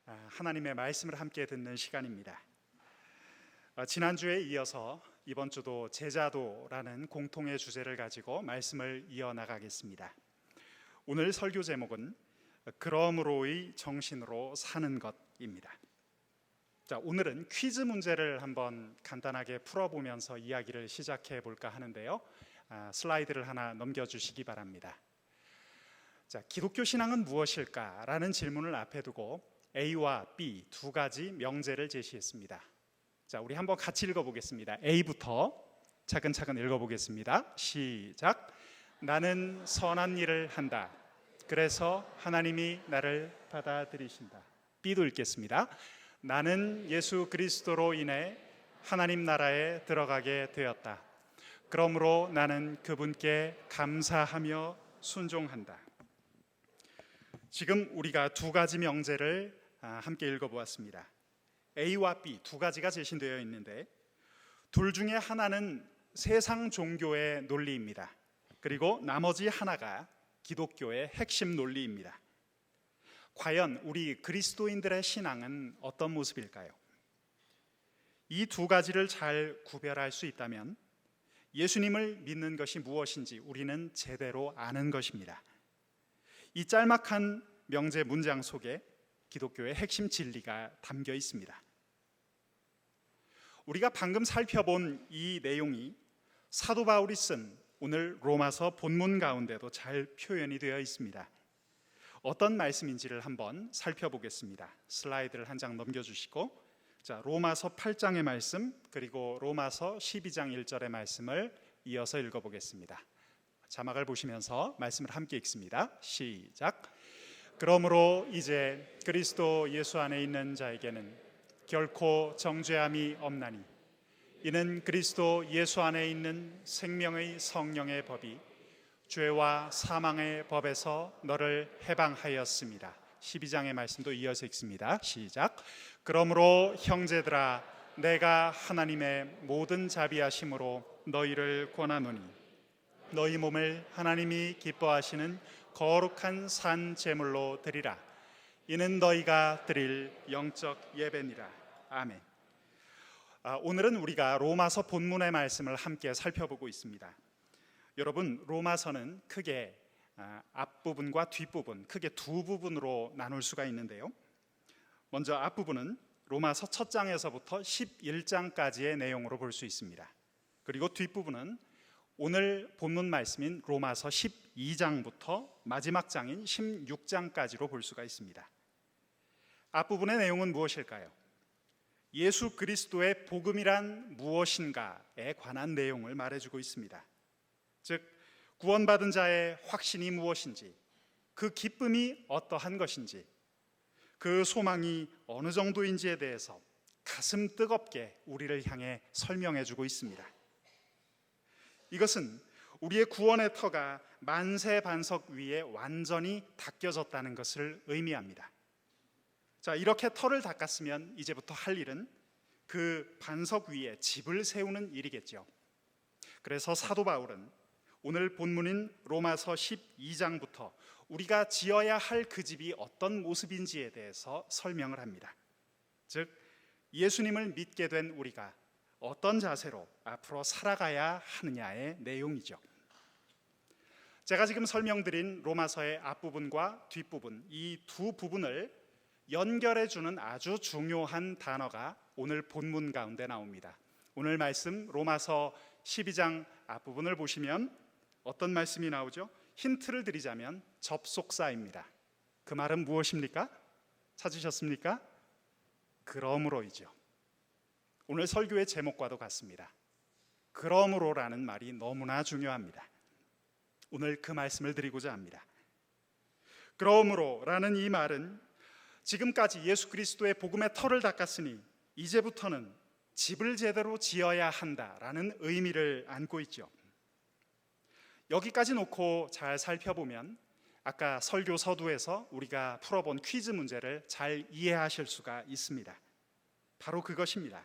하나님의 말씀을 함께 듣는 시간입니다. 지난주에 이어서 이번 주도 제자도라는 공통의 주제를 가지고 말씀을 이어나가겠습니다. 오늘 설교 제목은 그러므로의 정신으로 사는 것입니다. 오늘은 퀴즈 문제를 한번 간단하게 풀어보면서 이야기를 시작해 볼까 하는데요. 슬라이드를 하나 넘겨주시기 바랍니다. 기독교 신앙은 무엇일까? 라는 질문을 앞에 두고 A와 B 두 가지 명제를 제시했습니다. 우리 한번 같이 읽어보겠습니다. A부터 차근차근 읽어보겠습니다. 시작. 나는 선한 일을 한다. 그래서 하나님이 나를 받아들이신다. B도 읽겠습니다. 나는 예수 그리스도로 인해 하나님 나라에 들어가게 되었다. 그러므로 나는 그분께 감사하며 순종한다. 지금 우리가 두 가지 명제를 함께 읽어보았습니다. A와 B 두 가지가 제시되어 있는데 둘 중에 하나는 세상 종교의 논리입니다. 그리고 나머지 하나가 기독교의 핵심 논리입니다. 과연 우리 그리스도인들의 신앙은 어떤 모습일까요? 이 두 가지를 잘 구별할 수 있다면 예수님을 믿는 것이 무엇인지 우리는 제대로 아는 것입니다. 이 짤막한 명제 문장 속에 기독교의 핵심 진리가 담겨 있습니다. 우리가 방금 살펴본 이 내용이 사도 바울이 쓴 오늘 로마서 본문 가운데도 잘 표현이 되어 있습니다. 어떤 말씀인지를 한번 살펴보겠습니다. 슬라이드를 한 장 넘겨주시고 로마서 8장의 말씀 그리고 로마서 12장 1절의 말씀을 이어서 읽어보겠습니다. 자막을 보시면서 말씀을 함께 읽습니다. 시작. 그러므로 이제 그리스도 예수 안에 있는 자에게는 결코 정죄함이 없나니 이는 그리스도 예수 안에 있는 생명의 성령의 법이 죄와 사망의 법에서 너를 해방하였습니다. 12장의 말씀도 이어서 읽습니다. 시작. 그러므로 형제들아 내가 하나님의 모든 자비하심으로 너희를 권하노니 너희 몸을 하나님이 기뻐하시는 거룩한 산 제물로 드리라. 이는 너희가 드릴 영적 예배니라. 아멘. 오늘은 우리가 로마서 본문의 말씀을 함께 살펴보고 있습니다. 여러분, 로마서는 크게 앞부분과 뒷부분, 크게 두 부분으로 나눌 수가 있는데요. 먼저 앞부분은 로마서 첫 장에서부터 11장까지의 내용으로 볼 수 있습니다. 그리고 뒷부분은 오늘 본문 말씀인 로마서 12장부터 마지막 장인 16장까지로 볼 수가 있습니다. 앞부분의 내용은 무엇일까요? 예수 그리스도의 복음이란 무엇인가에 관한 내용을 말해주고 있습니다. 즉 구원받은 자의 확신이 무엇인지, 그 기쁨이 어떠한 것인지, 그 소망이 어느 정도인지에 대해서 가슴 뜨겁게 우리를 향해 설명해주고 있습니다. 이것은 우리의 구원의 터가 만세 반석 위에 완전히 닦여졌다는 것을 의미합니다. 이렇게 터를 닦았으면 이제부터 할 일은 그 반석 위에 집을 세우는 일이겠죠. 그래서 사도 바울은 오늘 본문인 로마서 12장부터 우리가 지어야 할 그 집이 어떤 모습인지에 대해서 설명을 합니다. 즉 예수님을 믿게 된 우리가 어떤 자세로 앞으로 살아가야 하느냐의 내용이죠. 제가 지금 설명드린 로마서의 앞부분과 뒷부분, 이 두 부분을 연결해주는 아주 중요한 단어가 오늘 본문 가운데 나옵니다. 오늘 말씀 로마서 12장 앞부분을 보시면 어떤 말씀이 나오죠? 힌트를 드리자면 접속사입니다. 그 말은 무엇입니까? 찾으셨습니까? 그러므로이죠. 오늘 설교의 제목과도 같습니다. 그러므로라는 말이 너무나 중요합니다. 오늘 그 말씀을 드리고자 합니다. 그러므로라는 이 말은 지금까지 예수 그리스도의 복음의 터를 닦았으니 이제부터는 집을 제대로 지어야 한다라는 의미를 안고 있죠. 여기까지 놓고 잘 살펴보면 아까 설교 서두에서 우리가 풀어본 퀴즈 문제를 잘 이해하실 수가 있습니다. 바로 그것입니다.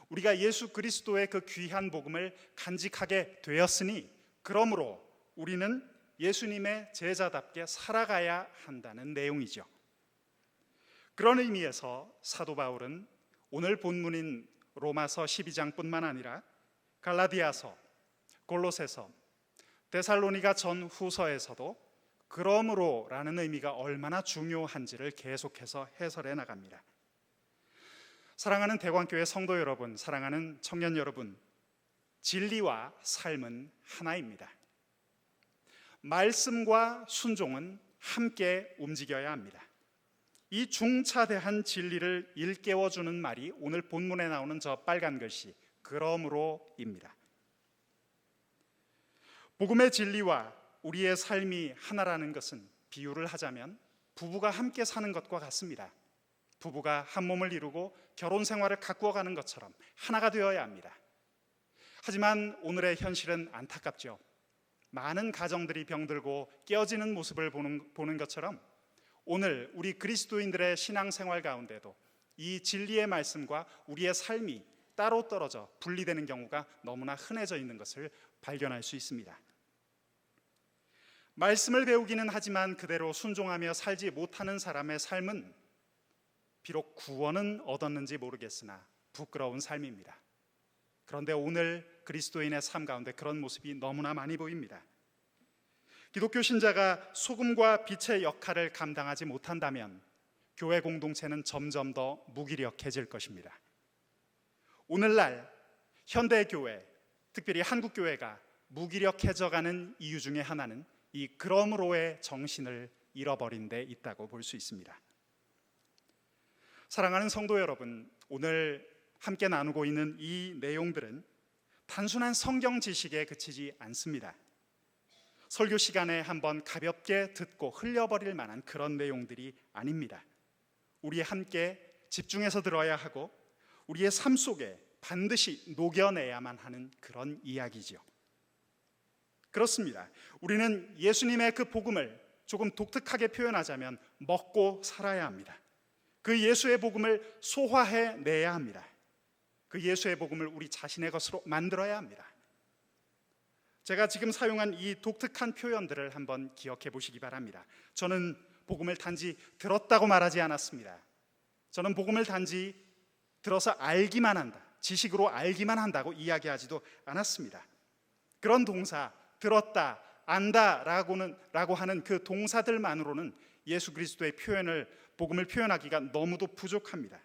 우리가 예수 그리스도의 그 귀한 복음을 간직하게 되었으니 그러므로 우리는 예수님의 제자답게 살아가야 한다는 내용이죠. 그런 의미에서 사도 바울은 오늘 본문인 로마서 12장뿐만 아니라 갈라디아서, 골로새서, 데살로니가 전후서에서도 그러므로라는 의미가 얼마나 중요한지를 계속해서 해설해 나갑니다. 사랑하는 대광교회 성도 여러분, 사랑하는 청년 여러분, 진리와 삶은 하나입니다. 말씀과 순종은 함께 움직여야 합니다. 이 중차대한 진리를 일깨워주는 말이 오늘 본문에 나오는 저 빨간 글씨 그러므로입니다. 복음의 진리와 우리의 삶이 하나라는 것은 비유를 하자면 부부가 함께 사는 것과 같습니다. 부부가 한 몸을 이루고 결혼 생활을 가꾸어가는 것처럼 하나가 되어야 합니다. 하지만 오늘의 현실은 안타깝죠. 많은 가정들이 병들고 깨어지는 모습을 보는 것처럼 오늘 우리 그리스도인들의 신앙생활 가운데도 이 진리의 말씀과 우리의 삶이 따로 떨어져 분리되는 경우가 너무나 흔해져 있는 것을 발견할 수 있습니다. 말씀을 배우기는 하지만 그대로 순종하며 살지 못하는 사람의 삶은 비록 구원은 얻었는지 모르겠으나 부끄러운 삶입니다. 그런데 오늘 그리스도인의 삶 가운데 그런 모습이 너무나 많이 보입니다. 기독교 신자가 소금과 빛의 역할을 감당하지 못한다면 교회 공동체는 점점 더 무기력해질 것입니다. 오늘날 현대교회, 특별히 한국교회가 무기력해져가는 이유 중에 하나는 이 그러므로의 정신을 잃어버린 데 있다고 볼 수 있습니다. 사랑하는 성도 여러분, 오늘 함께 나누고 있는 이 내용들은 단순한 성경 지식에 그치지 않습니다. 설교 시간에 한번 가볍게 듣고 흘려버릴 만한 그런 내용들이 아닙니다. 우리 함께 집중해서 들어야 하고 우리의 삶 속에 반드시 녹여내야만 하는 그런 이야기죠. 그렇습니다. 우리는 예수님의 그 복음을 조금 독특하게 표현하자면 먹고 살아야 합니다. 그 예수의 복음을 소화해내야 합니다. 그 예수의 복음을 우리 자신의 것으로 만들어야 합니다. 제가 지금 사용한 이 독특한 표현들을 한번 기억해 보시기 바랍니다. 저는 복음을 단지 들었다고 말하지 않았습니다. 저는 복음을 단지 들어서 알기만 한다, 지식으로 알기만 한다고 이야기하지도 않았습니다. 그런 동사, 들었다, 안다라고 하는 그 동사들만으로는 예수 그리스도의 복음을 표현하기가 너무도 부족합니다.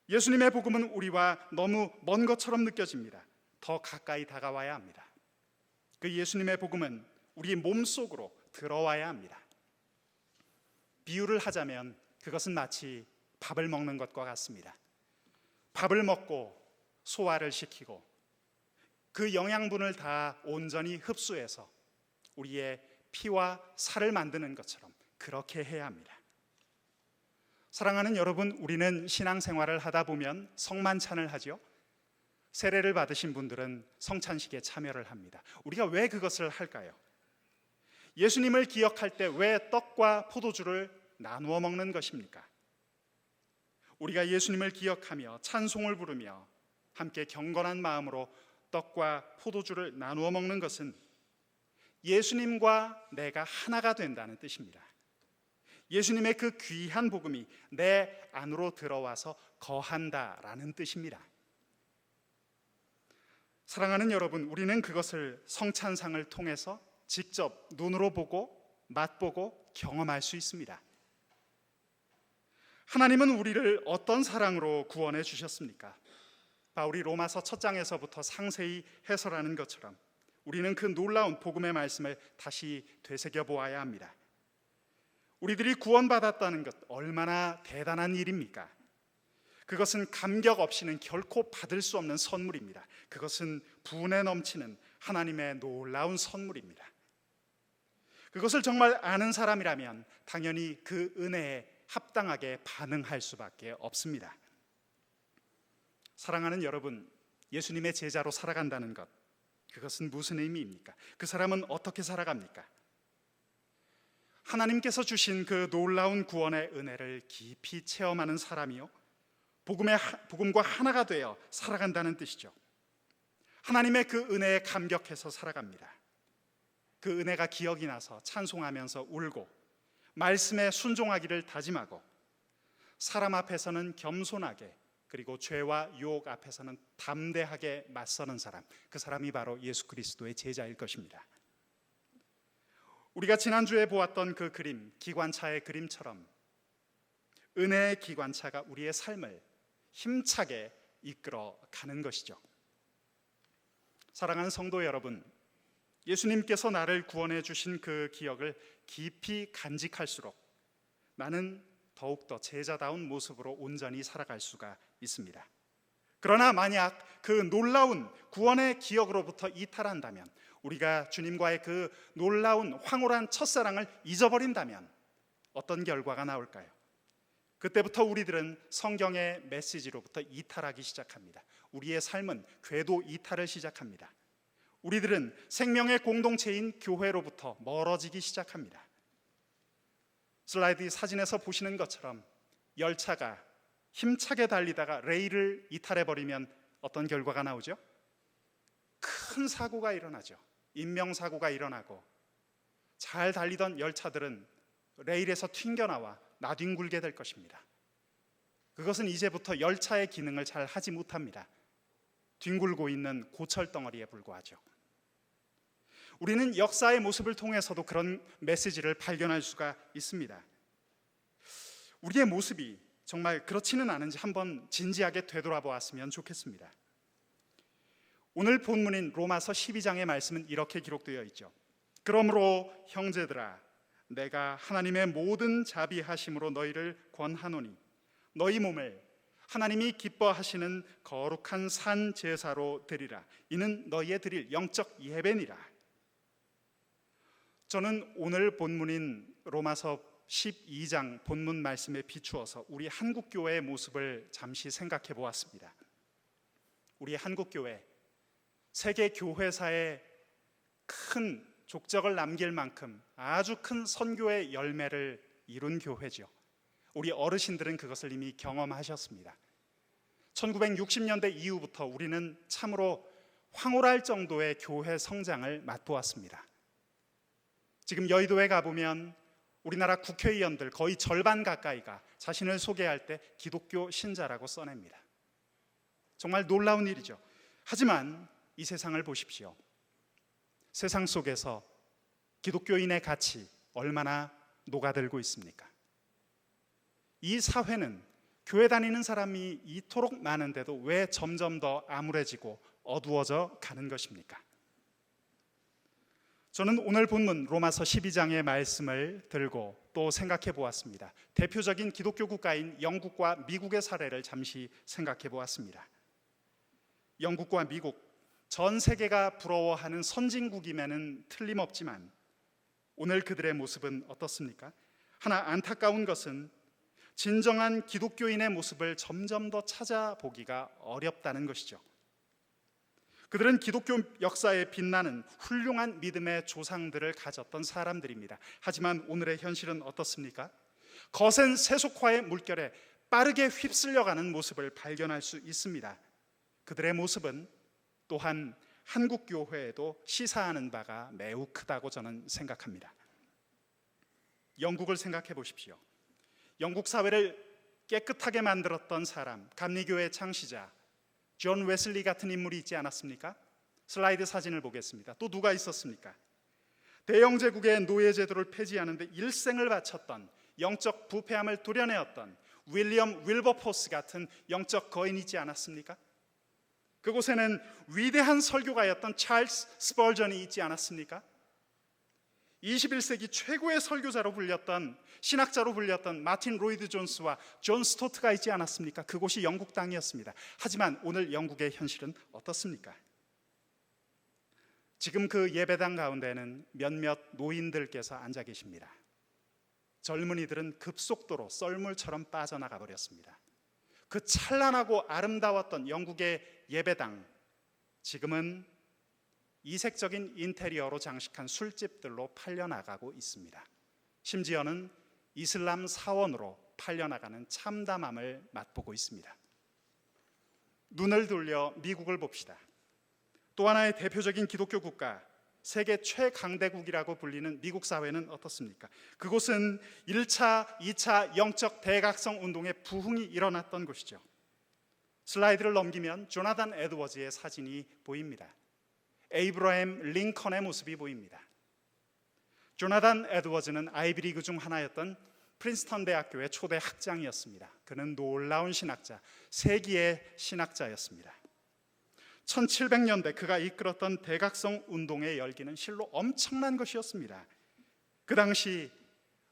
예수님의 복음은 우리와 너무 먼 것처럼 느껴집니다. 더 가까이 다가와야 합니다. 그 예수님의 복음은 우리 몸속으로 들어와야 합니다. 비유를 하자면 그것은 마치 밥을 먹는 것과 같습니다. 밥을 먹고 소화를 시키고 그 영양분을 다 온전히 흡수해서 우리의 피와 살을 만드는 것처럼 그렇게 해야 합니다. 사랑하는 여러분, 우리는 신앙생활을 하다 보면 성만찬을 하죠. 세례를 받으신 분들은 성찬식에 참여를 합니다. 우리가 왜 그것을 할까요? 예수님을 기억할 때 왜 떡과 포도주를 나누어 먹는 것입니까? 우리가 예수님을 기억하며 찬송을 부르며 함께 경건한 마음으로 떡과 포도주를 나누어 먹는 것은 예수님과 내가 하나가 된다는 뜻입니다. 예수님의 그 귀한 복음이 내 안으로 들어와서 거한다라는 뜻입니다. 사랑하는 여러분, 우리는 그것을 성찬상을 통해서 직접 눈으로 보고 맛보고 경험할 수 있습니다. 하나님은 우리를 어떤 사랑으로 구원해 주셨습니까? 바울이 로마서 1장에서부터 상세히 해설하는 것처럼 우리는 그 놀라운 복음의 말씀을 다시 되새겨 보아야 합니다. 우리들이 구원받았다는 것 얼마나 대단한 일입니까? 그것은 감격 없이는 결코 받을 수 없는 선물입니다. 그것은 분에 넘치는 하나님의 놀라운 선물입니다. 그것을 정말 아는 사람이라면 당연히 그 은혜에 합당하게 반응할 수밖에 없습니다. 사랑하는 여러분, 예수님의 제자로 살아간다는 것, 그것은 무슨 의미입니까? 그 사람은 어떻게 살아갑니까? 하나님께서 주신 그 놀라운 구원의 은혜를 깊이 체험하는 사람이요, 복음과 하나가 되어 살아간다는 뜻이죠. 하나님의 그 은혜에 감격해서 살아갑니다. 그 은혜가 기억이 나서 찬송하면서 울고 말씀에 순종하기를 다짐하고 사람 앞에서는 겸손하게, 그리고 죄와 유혹 앞에서는 담대하게 맞서는 사람, 그 사람이 바로 예수 그리스도의 제자일 것입니다. 우리가 지난주에 보았던 그 그림, 기관차의 그림처럼 은혜의 기관차가 우리의 삶을 힘차게 이끌어 가는 것이죠. 사랑하는 성도 여러분, 예수님께서 나를 구원해 주신 그 기억을 깊이 간직할수록 나는 더욱더 제자다운 모습으로 온전히 살아갈 수가 있습니다. 그러나 만약 그 놀라운 구원의 기억으로부터 이탈한다면, 우리가 주님과의 그 놀라운 황홀한 첫사랑을 잊어버린다면 어떤 결과가 나올까요? 그때부터 우리들은 성경의 메시지로부터 이탈하기 시작합니다. 우리의 삶은 궤도 이탈을 시작합니다. 우리들은 생명의 공동체인 교회로부터 멀어지기 시작합니다. 슬라이드 사진에서 보시는 것처럼 열차가 힘차게 달리다가 레일을 이탈해버리면 어떤 결과가 나오죠? 큰 사고가 일어나죠. 인명사고가 일어나고 잘 달리던 열차들은 레일에서 튕겨나와 나뒹굴게 될 것입니다. 그것은 이제부터 열차의 기능을 잘 하지 못합니다. 뒹굴고 있는 고철덩어리에 불과하죠. 우리는 역사의 모습을 통해서도 그런 메시지를 발견할 수가 있습니다. 우리의 모습이 정말 그렇지는 않은지 한번 진지하게 되돌아보았으면 좋겠습니다. 오늘 본문인 로마서 12장의 말씀은 이렇게 기록되어 있죠. 그러므로 형제들아, 내가 하나님의 모든 자비하심으로 너희를 권하노니 너희 몸을 하나님이 기뻐하시는 거룩한 산 제사로 드리라. 이는 너희의 드릴 영적 예배니라. 저는 오늘 본문인 로마서 12장 본문 말씀에 비추어서 우리 한국교회의 모습을 잠시 생각해 보았습니다. 우리 한국교회, 세계 교회사에 큰 족적을 남길 만큼 아주 큰 선교의 열매를 이룬 교회죠. 우리 어르신들은 그것을 이미 경험하셨습니다. 1960년대 이후부터 우리는 참으로 황홀할 정도의 교회 성장을 맛보았습니다. 지금 여의도에 가보면 우리나라 국회의원들 거의 절반 가까이가 자신을 소개할 때 기독교 신자라고 써냅니다. 정말 놀라운 일이죠. 하지만 이 세상을 보십시오. 세상 속에서 기독교인의 가치 얼마나 녹아들고 있습니까? 이 사회는 교회 다니는 사람이 이토록 많은데도 왜 점점 더 암울해지고 어두워져 가는 것입니까? 저는 오늘 본문 로마서 12장의 말씀을 들고 또 생각해 보았습니다. 대표적인 기독교 국가인 영국과 미국의 사례를 잠시 생각해 보았습니다. 영국과 미국, 전 세계가 부러워하는 선진국임에는 틀림없지만 오늘 그들의 모습은 어떻습니까? 하나 안타까운 것은 진정한 기독교인의 모습을 점점 더 찾아보기가 어렵다는 것이죠. 그들은 기독교 역사에 빛나는 훌륭한 믿음의 조상들을 가졌던 사람들입니다. 하지만 오늘의 현실은 어떻습니까? 거센 세속화의 물결에 빠르게 휩쓸려가는 모습을 발견할 수 있습니다. 그들의 모습은 또한 한국 교회에도 시사하는 바가 매우 크다고 저는 생각합니다. 영국을 생각해 보십시오. 영국 사회를 깨끗하게 만들었던 사람, 감리교의 창시자 존 웨슬리 같은 인물이 있지 않았습니까? 슬라이드 사진을 보겠습니다. 또 누가 있었습니까? 대영제국의 노예제도를 폐지하는데 일생을 바쳤던, 영적 부패함을 도려내었던 윌리엄 윌버포스 같은 영적 거인이 있지 않았습니까? 그곳에는 위대한 설교가였던 찰스 스펄전이 있지 않았습니까? 21세기 최고의 설교자로 불렸던, 신학자로 불렸던 마틴 로이드 존스와 존 스토트가 있지 않았습니까? 그곳이 영국 땅이었습니다. 하지만 오늘 영국의 현실은 어떻습니까? 지금 그 예배당 가운데는 몇몇 노인들께서 앉아 계십니다. 젊은이들은 급속도로 썰물처럼 빠져나가 버렸습니다. 그 찬란하고 아름다웠던 영국의 예배당, 지금은 이색적인 인테리어로 장식한 술집들로 팔려나가고 있습니다. 심지어는 이슬람 사원으로 팔려나가는 참담함을 맛보고 있습니다. 눈을 돌려 미국을 봅시다. 또 하나의 대표적인 기독교 국가, 세계 최강대국이라고 불리는 미국 사회는 어떻습니까? 그곳은 1차, 2차 영적 대각성 운동의 부흥이 일어났던 곳이죠. 슬라이드를 넘기면 조나단 에드워즈의 사진이 보입니다. 에이브러햄 링컨의 모습이 보입니다. 조나단 에드워즈는 아이비리그 중 하나였던 프린스턴 대학교의 초대 학장이었습니다. 그는 놀라운 신학자, 세기의 신학자였습니다. 1700년대 그가 이끌었던 대각성 운동의 열기는 실로 엄청난 것이었습니다. 그 당시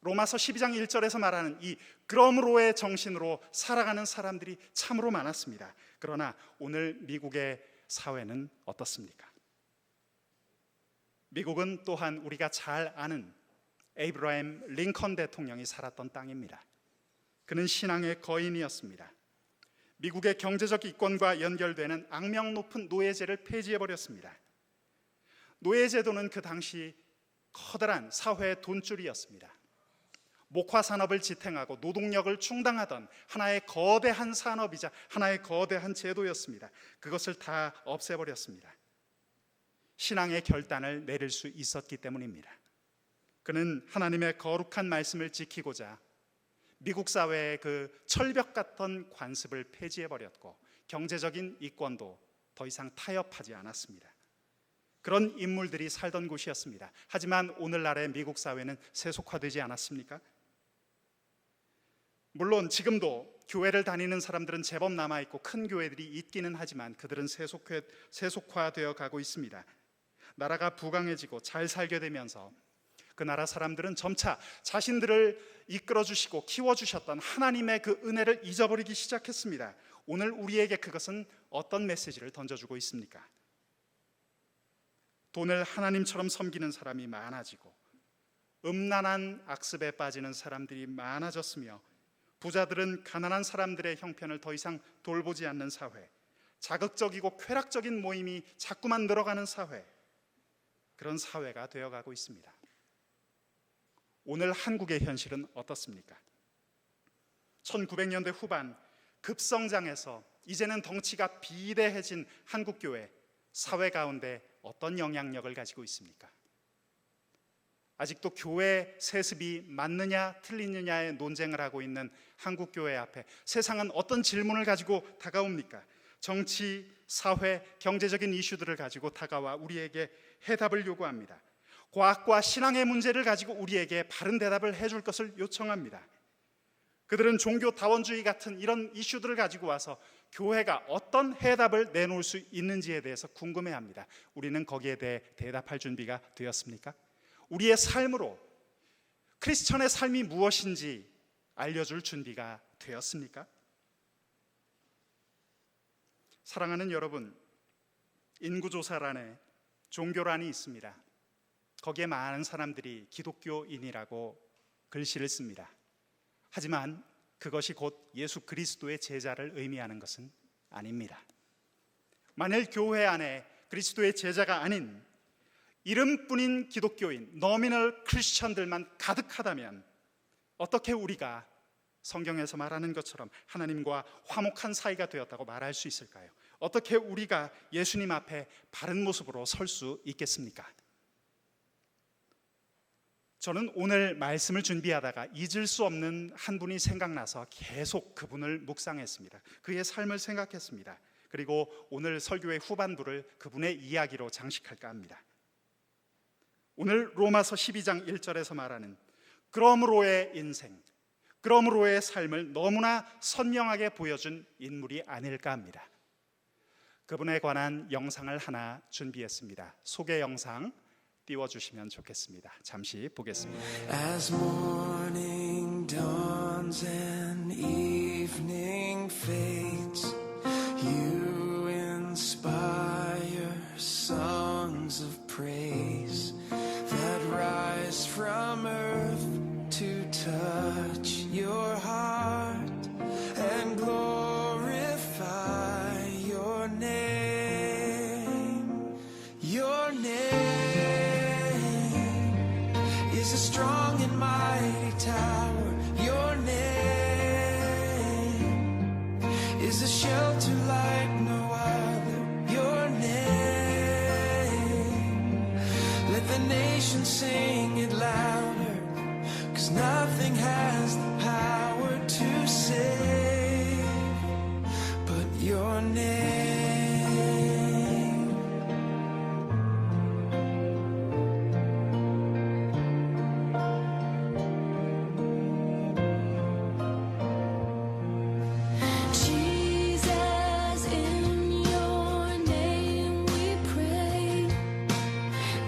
로마서 12장 1절에서 말하는 이 그러므로의 정신으로 살아가는 사람들이 참으로 많았습니다. 그러나 오늘 미국의 사회는 어떻습니까? 미국은 또한 우리가 잘 아는 에이브러햄 링컨 대통령이 살았던 땅입니다. 그는 신앙의 거인이었습니다. 미국의 경제적 이권과 연결되는 악명 높은 노예제를 폐지해버렸습니다. 노예제도는 그 당시 커다란 사회의 돈줄이었습니다. 목화 산업을 지탱하고 노동력을 충당하던 하나의 거대한 산업이자 하나의 거대한 제도였습니다. 그것을 다 없애버렸습니다. 신앙의 결단을 내릴 수 있었기 때문입니다. 그는 하나님의 거룩한 말씀을 지키고자 미국 사회의 그 철벽 같던 관습을 폐지해버렸고 경제적인 이권도 더 이상 타협하지 않았습니다. 그런 인물들이 살던 곳이었습니다. 하지만 오늘날의 미국 사회는 세속화되지 않았습니까? 물론 지금도 교회를 다니는 사람들은 제법 남아있고 큰 교회들이 있기는 하지만 그들은 세속화되어 가고 있습니다. 나라가 부강해지고 잘 살게 되면서 그 나라 사람들은 점차 자신들을 이끌어주시고 키워주셨던 하나님의 그 은혜를 잊어버리기 시작했습니다. 오늘 우리에게 그것은 어떤 메시지를 던져주고 있습니까? 돈을 하나님처럼 섬기는 사람이 많아지고 음란한 악습에 빠지는 사람들이 많아졌으며 부자들은 가난한 사람들의 형편을 더 이상 돌보지 않는 사회, 자극적이고 쾌락적인 모임이 자꾸만 늘어가는 사회, 그런 사회가 되어가고 있습니다. 오늘 한국의 현실은 어떻습니까? 1900년대 후반 급성장해서 이제는 덩치가 비대해진 한국교회, 사회 가운데 어떤 영향력을 가지고 있습니까? 아직도 교회 세습이 맞느냐 틀리느냐의 논쟁을 하고 있는 한국교회 앞에 세상은 어떤 질문을 가지고 다가옵니까? 정치, 사회, 경제적인 이슈들을 가지고 다가와 우리에게 해답을 요구합니다. 과학과 신앙의 문제를 가지고 우리에게 바른 대답을 해줄 것을 요청합니다. 그들은 종교다원주의 같은 이런 이슈들을 가지고 와서 교회가 어떤 해답을 내놓을 수 있는지에 대해서 궁금해합니다. 우리는 거기에 대해 대답할 준비가 되었습니까? 우리의 삶으로 크리스천의 삶이 무엇인지 알려줄 준비가 되었습니까? 사랑하는 여러분, 인구조사란에 종교란이 있습니다. 거기에 많은 사람들이 기독교인이라고 글씨를 씁니다. 하지만 그것이 곧 예수 그리스도의 제자를 의미하는 것은 아닙니다. 만일 교회 안에 그리스도의 제자가 아닌 이름뿐인 기독교인, 너미널 크리스천들만 가득하다면 어떻게 우리가 성경에서 말하는 것처럼 하나님과 화목한 사이가 되었다고 말할 수 있을까요? 어떻게 우리가 예수님 앞에 바른 모습으로 설 수 있겠습니까? 저는 오늘 말씀을 준비하다가 잊을 수 없는 한 분이 생각나서 계속 그분을 묵상했습니다. 그의 삶을 생각했습니다. 그리고 오늘 설교의 후반부를 그분의 이야기로 장식할까 합니다. 오늘 로마서 12장 1절에서 말하는 그러므로의 인생, 그러므로의 삶을 너무나 선명하게 보여준 인물이 아닐까 합니다. 그분에 관한 영상을 하나 준비했습니다. 소개 영상 띄워주시면 좋겠습니다. 잠시 보겠습니다. As morning dawns and evening fades, you inspire songs of praise that rise from earth to touch your heart and glorify your name. Your name is a strong and mighty tower. Your name is a shelter like no other. Your name nation sing it louder, 'cause nothing has the power to save but your name. Jesus, in your name we pray.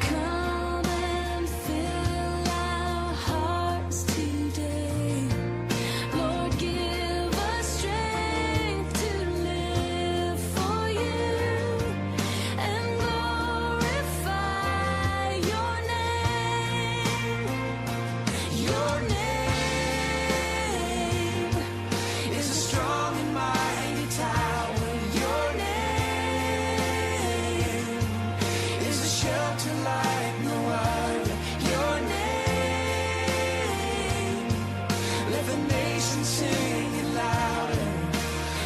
Come and fill our hearts today. Lord, give us strength to live for you and glorify your name. Your name is a strong and mighty tower. Your name is a shelter like no other. Your name, let the nation sing it louder,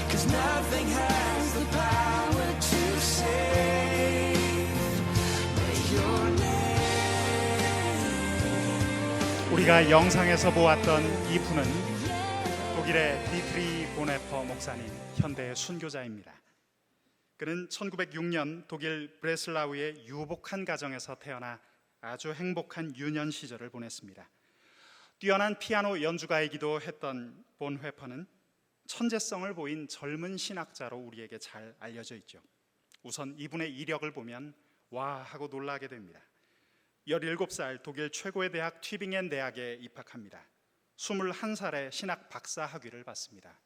'cause nothing has the power to save but your name. 우리가 영상에서 보았던 이분은 독일의 디트리 보네퍼 목사님, 현대 순교자입니다. 그는 1906년 독일 브레슬라우의 유복한 가정에서 태어나 아주 행복한 유년 시절을 보냈습니다. 뛰어난 피아노 연주가이기도 했던 본회퍼는 천재성을 보인 젊은 신학자로 우리에게 잘 알려져 있죠. 우선 이분의 이력을 보면 와 하고 놀라게 됩니다. 17살 독일 최고의 대학 튜빙엔 대학에 입학합니다. 21살에 신학 박사 학위를 받습니다.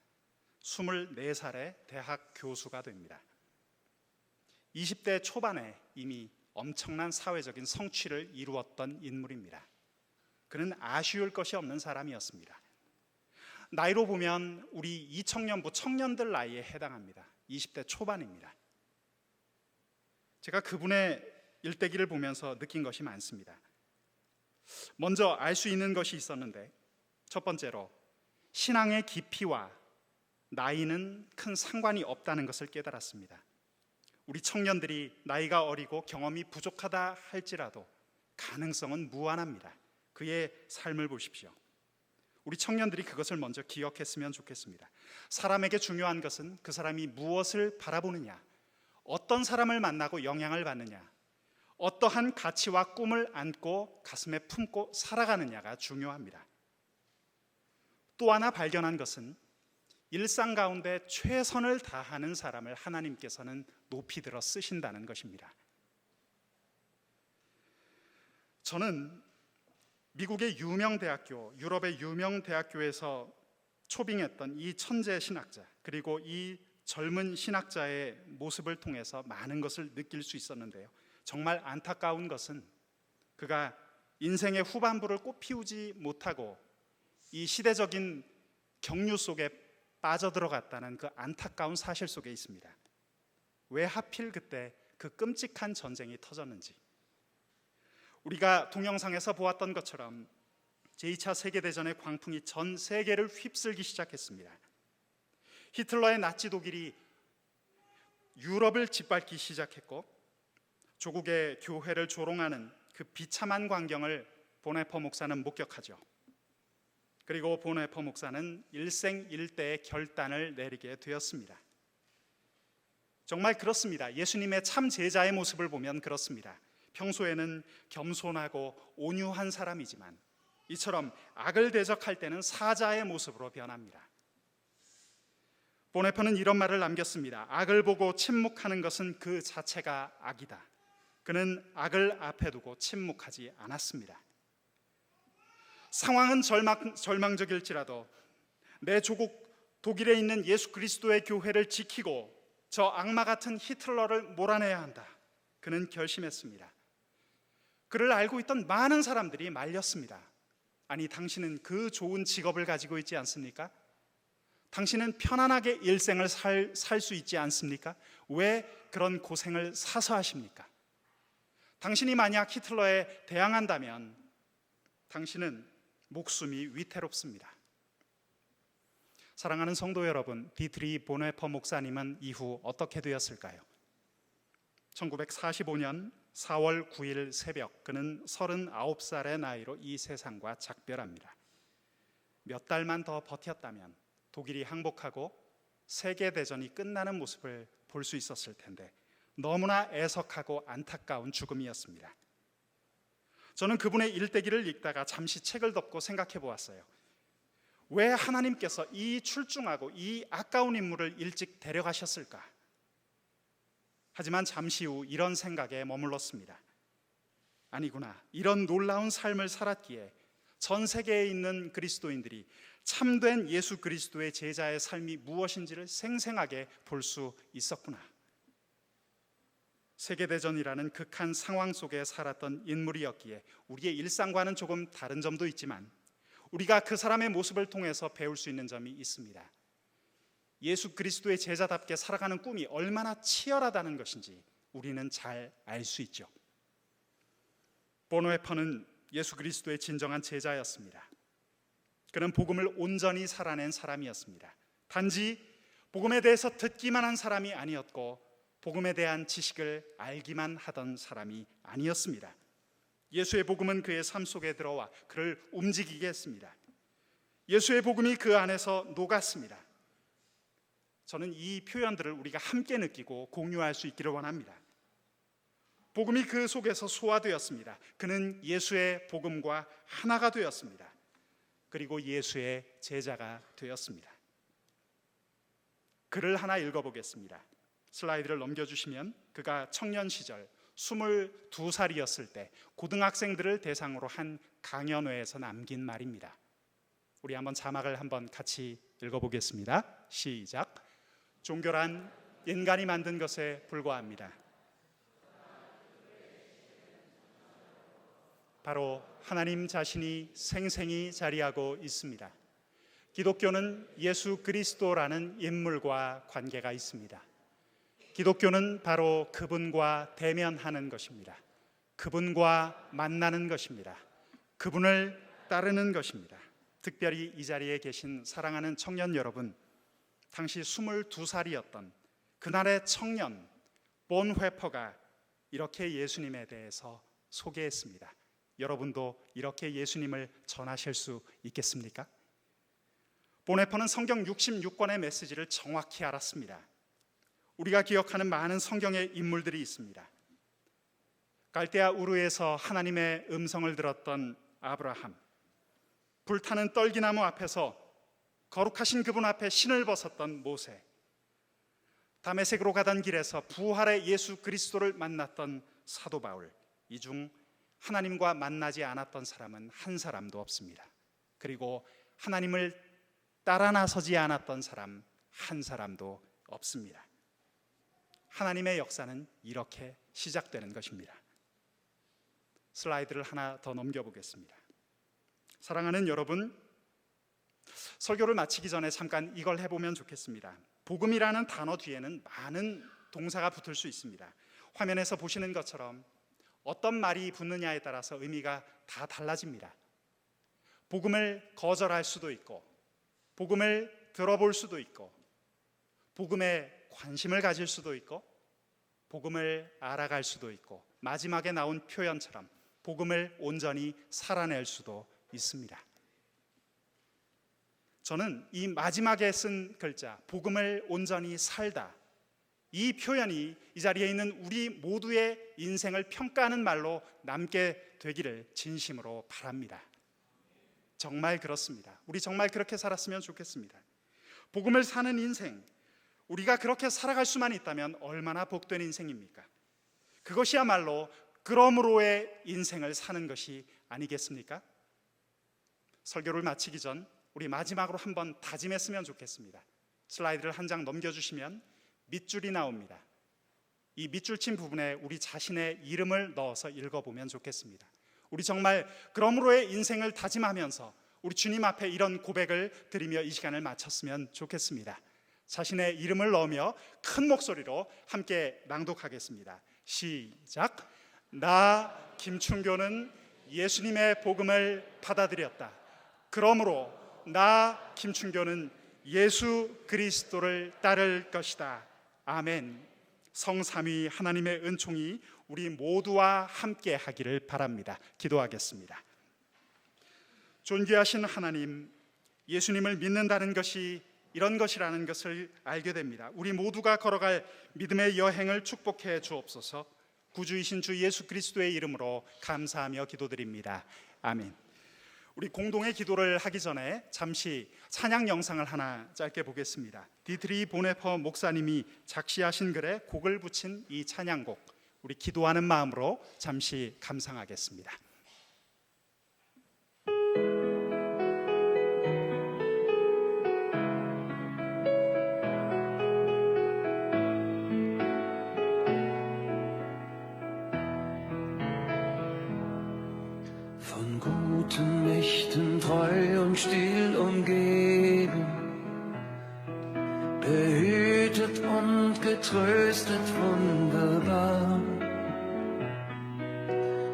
24살에 대학 교수가 됩니다. 20대 초반에 이미 엄청난 사회적인 성취를 이루었던 인물입니다. 그는 아쉬울 것이 없는 사람이었습니다. 나이로 보면 우리 이청년부 청년들 나이에 해당합니다. 20대 초반입니다. 제가 그분의 일대기를 보면서 느낀 것이 많습니다. 먼저 알 수 있는 것이 있었는데, 첫 번째로 신앙의 깊이와 나이는 큰 상관이 없다는 것을 깨달았습니다. 우리 청년들이 나이가 어리고 경험이 부족하다 할지라도 가능성은 무한합니다. 그의 삶을 보십시오. 우리 청년들이 그것을 먼저 기억했으면 좋겠습니다. 사람에게 중요한 것은 그 사람이 무엇을 바라보느냐, 어떤 사람을 만나고 영향을 받느냐, 어떠한 가치와 꿈을 안고 가슴에 품고 살아가느냐가 중요합니다. 또 하나 발견한 것은 일상 가운데 최선을 다하는 사람을 하나님께서는 높이 들어 쓰신다는 것입니다. 저는 미국의 유명 대학교, 유럽의 유명 대학교에서 초빙했던 이 천재 신학자, 그리고 이 젊은 신학자의 모습을 통해서 많은 것을 느낄 수 있었는데요. 정말 안타까운 것은 그가 인생의 후반부를 꽃피우지 못하고 이 시대적인 경류 속에 빠져들어갔다는 그 안타까운 사실 속에 있습니다. 왜 하필 그때 그 끔찍한 전쟁이 터졌는지. 우리가 동영상에서 보았던 것처럼 제2차 세계대전의 광풍이 전 세계를 휩쓸기 시작했습니다. 히틀러의 나치 독일이 유럽을 짓밟기 시작했고, 조국의 교회를 조롱하는 그 비참한 광경을 보네퍼 목사는 목격하죠. 그리고 보네퍼 목사는 일생일대의 결단을 내리게 되었습니다. 정말 그렇습니다. 예수님의 참 제자의 모습을 보면 그렇습니다. 평소에는 겸손하고 온유한 사람이지만 이처럼 악을 대적할 때는 사자의 모습으로 변합니다. 보네퍼는 이런 말을 남겼습니다. 악을 보고 침묵하는 것은 그 자체가 악이다. 그는 악을 앞에 두고 침묵하지 않았습니다. 상황은 절망적일지라도 내 조국 독일에 있는 예수 그리스도의 교회를 지키고 저 악마 같은 히틀러를 몰아내야 한다. 그는 결심했습니다. 그를 알고 있던 많은 사람들이 말렸습니다. 아니, 당신은 그 좋은 직업을 가지고 있지 않습니까? 당신은 편안하게 일생을 살 수 있지 않습니까? 왜 그런 고생을 사서 하십니까? 당신이 만약 히틀러에 대항한다면 당신은 목숨이 위태롭습니다. 사랑하는 성도 여러분, 디트리 보네퍼 목사님은 이후 어떻게 되었을까요? 1945년 4월 9일 새벽 그는 39살의 나이로 이 세상과 작별합니다. 몇 달만 더 버텼다면 독일이 항복하고 세계대전이 끝나는 모습을 볼 수 있었을 텐데 너무나 애석하고 안타까운 죽음이었습니다. 저는 그분의 일대기를 읽다가 잠시 책을 덮고 생각해 보았어요. 왜 하나님께서 이 출중하고 이 아까운 인물을 일찍 데려가셨을까? 하지만 잠시 후 이런 생각에 머물렀습니다. 아니구나, 이런 놀라운 삶을 살았기에 전 세계에 있는 그리스도인들이 참된 예수 그리스도의 제자의 삶이 무엇인지를 생생하게 볼 수 있었구나. 세계대전이라는 극한 상황 속에 살았던 인물이었기에 우리의 일상과는 조금 다른 점도 있지만 우리가 그 사람의 모습을 통해서 배울 수 있는 점이 있습니다. 예수 그리스도의 제자답게 살아가는 꿈이 얼마나 치열하다는 것인지 우리는 잘 알 수 있죠. 보노헤퍼는 예수 그리스도의 진정한 제자였습니다. 그는 복음을 온전히 살아낸 사람이었습니다. 단지 복음에 대해서 듣기만 한 사람이 아니었고 복음에 대한 지식을 알기만 하던 사람이 아니었습니다. 예수의 복음은 그의 삶 속에 들어와 그를 움직이게 했습니다. 예수의 복음이 그 안에서 녹았습니다. 저는 이 표현들을 우리가 함께 느끼고 공유할 수 있기를 원합니다. 복음이 그 속에서 소화되었습니다. 그는 예수의 복음과 하나가 되었습니다. 그리고 예수의 제자가 되었습니다. 글을 하나 읽어보겠습니다. 슬라이드를 넘겨주시면 그가 청년 시절 22살이었을 때 고등학생들을 대상으로 한 강연회에서 남긴 말입니다. 우리 한번 자막을 한번 같이 읽어보겠습니다. 시작. 종교란 인간이 만든 것에 불과합니다. 바로 하나님 자신이 생생히 자리하고 있습니다. 기독교는 예수 그리스도라는 인물과 관계가 있습니다. 기독교는 바로 그분과 대면하는 것입니다. 그분과 만나는 것입니다. 그분을 따르는 것입니다. 특별히 이 자리에 계신 사랑하는 청년 여러분, 당시 22살이었던 그날의 청년 본회퍼가 이렇게 예수님에 대해서 소개했습니다. 여러분도 이렇게 예수님을 전하실 수 있겠습니까? 본회퍼는 성경 66권의 메시지를 정확히 알았습니다. 우리가 기억하는 많은 성경의 인물들이 있습니다. 갈대아 우르에서 하나님의 음성을 들었던 아브라함, 불타는 떨기나무 앞에서 거룩하신 그분 앞에 신을 벗었던 모세, 다메섹으로 가던 길에서 부활의 예수 그리스도를 만났던 사도 바울, 이 중 하나님과 만나지 않았던 사람은 한 사람도 없습니다. 그리고 하나님을 따라 나서지 않았던 사람 한 사람도 없습니다. 하나님의 역사는 이렇게 시작되는 것입니다. 슬라이드를 하나 더 넘겨보겠습니다. 사랑하는 여러분, 설교를 마치기 전에 잠깐 이걸 해보면 좋겠습니다. 복음이라는 단어 뒤에는 많은 동사가 붙을 수 있습니다. 화면에서 보시는 것처럼 어떤 말이 붙느냐에 따라서 의미가 다 달라집니다. 복음을 거절할 수도 있고, 복음을 들어볼 수도 있고, 복음에 관심을 가질 수도 있고, 복음을 알아갈 수도 있고, 마지막에 나온 표현처럼 복음을 온전히 살아낼 수도 있습니다. 저는 이 마지막에 쓴 글자, 복음을 온전히 살다, 이 표현이 이 자리에 있는 우리 모두의 인생을 평가하는 말로 남게 되기를 진심으로 바랍니다. 정말 그렇습니다. 우리 정말 그렇게 살았으면 좋겠습니다. 복음을 사는 인생, 우리가 그렇게 살아갈 수만 있다면 얼마나 복된 인생입니까? 그것이야말로 그러므로의 인생을 사는 것이 아니겠습니까? 설교를 마치기 전 우리 마지막으로 한번 다짐했으면 좋겠습니다. 슬라이드를 한 장 넘겨주시면 밑줄이 나옵니다. 이 밑줄 친 부분에 우리 자신의 이름을 넣어서 읽어보면 좋겠습니다. 우리 정말 그러므로의 인생을 다짐하면서 우리 주님 앞에 이런 고백을 드리며 이 시간을 마쳤으면 좋겠습니다. 자신의 이름을 넣으며 큰 목소리로 함께 낭독하겠습니다. 시작. 나 김충교는 예수님의 복음을 받아들였다. 그러므로 나 김충교는 예수 그리스도를 따를 것이다. 아멘. 성삼위 하나님의 은총이 우리 모두와 함께 하기를 바랍니다. 기도하겠습니다. 존귀하신 하나님, 예수님을 믿는다는 것이 이런 것이라는 것을 알게 됩니다. 우리 모두가 걸어갈 믿음의 여행을 축복해 주옵소서. 구주이신 주 예수 그리스도의 이름으로 감사하며 기도드립니다. 아멘. 우리 공동의 기도를 하기 전에 잠시 찬양 영상을 하나 짧게 보겠습니다. 디트리 보네퍼 목사님이 작시하신 글에 곡을 붙인 이 찬양곡, 우리 기도하는 마음으로 잠시 감상하겠습니다. Von guten Mächten treu und still umgeben, behütet und getröstet wunderbar.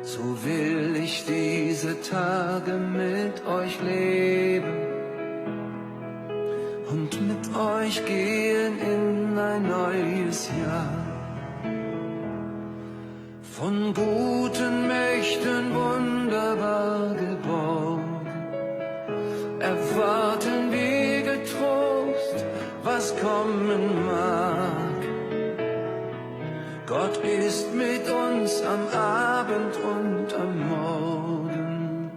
So will ich diese Tage mit euch leben und mit euch gehen in ein neues Jahr. Von guten Mächten wunderbar geborgen, erwarten wir getrost, was kommen mag. Gott ist mit uns am Abend und am Morgen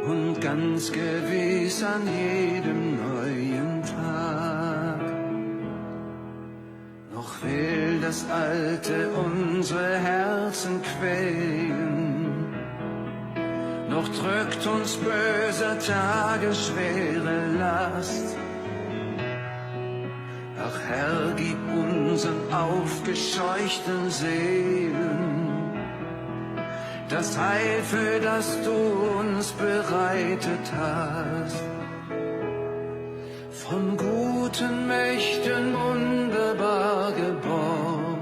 und ganz gewiss an jedem neuen Tag. Noch will das Alte unsere Herzen quälen, noch drückt uns böser Tage schwere Last. Ach Herr, gib unseren aufgescheuchten Seelen das Heil, für das du uns bereitet hast. Von guten Mächten wunderbar geborgen,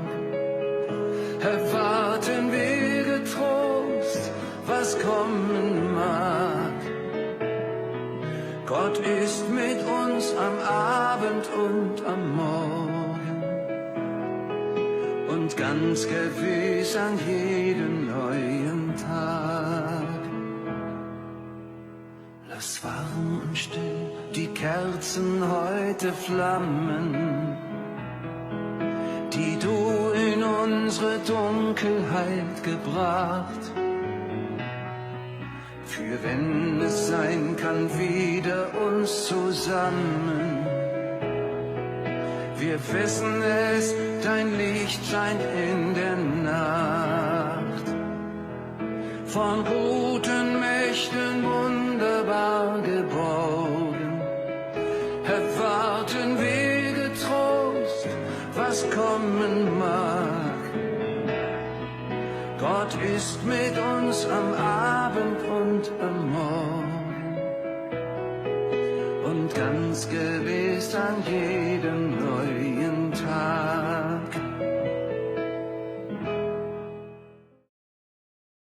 erwarten wir getrost, was kommen mag. Gott ist mit uns am Abend und am Morgen und ganz gewiss an jedem neuen Tag. Lass warm und still die Kerzen heute flammen, die du in unsere Dunkelheit gebracht. Für wenn es sein kann, wieder uns zusammen. Wir wissen es, dein Licht scheint in der Nacht. Von guten Mächten wunderbar geborgen, erwarten wir getrost, was kommen mag. Gott ist mit uns am Abend und am Morgen und ganz gewiss an jedem neuen